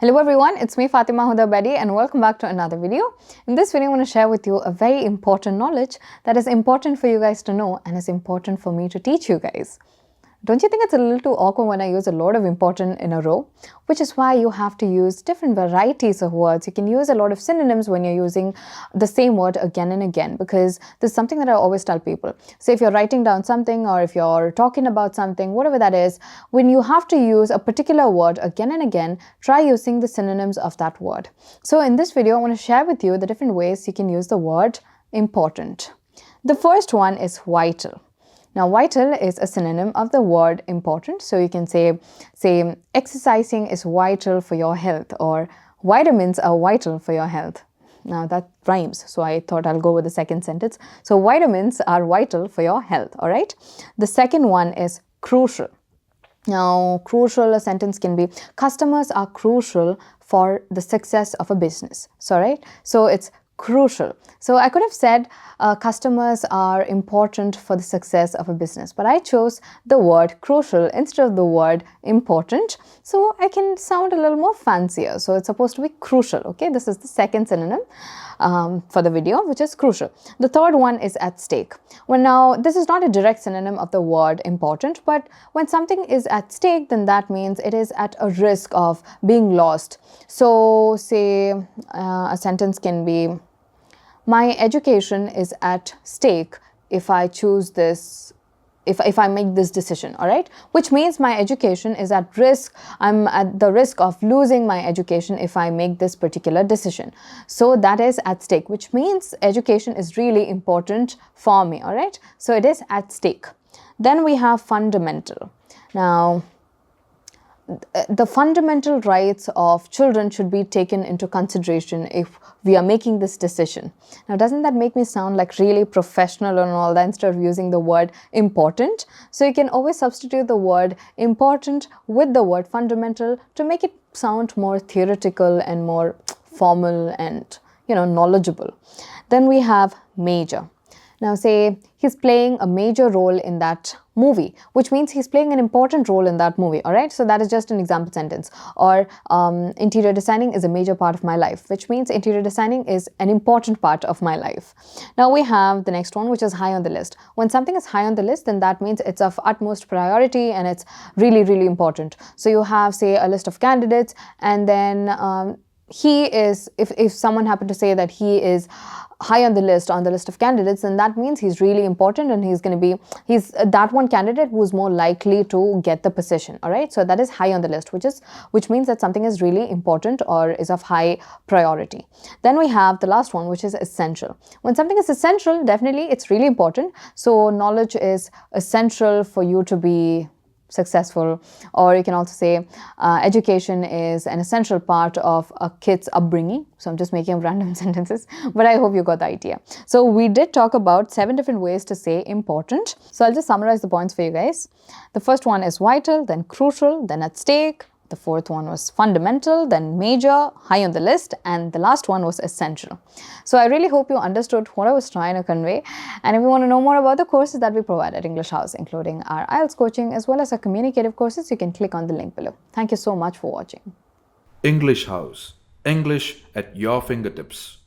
Hello everyone, it's me Fathima and welcome back to another video. In this video, I want to share with you a very important knowledge that is important for you guys to know and is important for me to teach you guys. Don't you think it's a little too awkward when I use a lot of important in a row? Which is why you have to use different varieties of words. You can use a lot of synonyms when you're using the same word again and again, because this is something that I always tell people. So if you're writing down something or if you're talking about something, whatever that is, when you have to use a particular word again and again, try using the synonyms of that word. So in this video, I want to share with you the different ways you can use the word important. The first one is vital. Now, vital is a synonym of the word important. So you can say exercising is vital for your health, or vitamins are vital for your health. Now that rhymes, so I thought I'll go with the second sentence. So vitamins are vital for your health, all right? The second one is crucial. Now, crucial, a sentence can be, customers are crucial for the success of a business. So, right? So it's crucial. So I could have said customers are important for the success of a business, but I chose the word crucial instead of the word important, so I can sound a little more fancier. So it's supposed to be crucial. Okay, this is the second synonym for the video, which is crucial. The third one is at stake. Well, now this is not a direct synonym of the word important, but when something is at stake, then that means it is at a risk of being lost. So say a sentence can be, my education is at stake if I choose this, if I make this decision, all right? Which means my education is at risk. I'm at the risk of losing my education if I make this particular decision. So that is at stake, which means education is really important for me, all right? So it is at stake. Then we have fundamental. Now, the fundamental rights of children should be taken into consideration if we are making this decision. Now, doesn't that make me sound like really professional and all that instead of using the word important? So you can always substitute the word important with the word fundamental to make it sound more theoretical and more formal and, knowledgeable. Then we have major. Now, say he's playing a major role in that movie, which means he's playing an important role in that movie, all right? So that is just an example sentence. Or interior designing is a major part of my life, which means interior designing is an important part of my life. Now we have the next one, which is high on the list. When something is high on the list, then that means it's of utmost priority and it's really, really important. So you have, say, a list of candidates, and then he is, if someone happened to say that he is high on the list of candidates, then that means he's really important and he's that one candidate who's more likely to get the position, all right? So that is high on the list, which means that something is really important or is of high priority. Then we have the last one, which is essential. When something is essential, definitely it's really important. So knowledge is essential for you to be successful, or you can also say education is an essential part of a kid's upbringing. So I'm just making up random sentences, but I hope you got the idea. So we did talk about 7 different ways to say important. So I'll just summarize the points for you guys. The first one is vital, then crucial, then at stake. The fourth one was fundamental, then major, high on the list, and the last one was essential. So I really hope you understood what I was trying to convey. And if you want to know more about the courses that we provide at English House, including our IELTS coaching as well as our communicative courses, you can click on the link below. Thank you so much for watching. English House. English at your fingertips.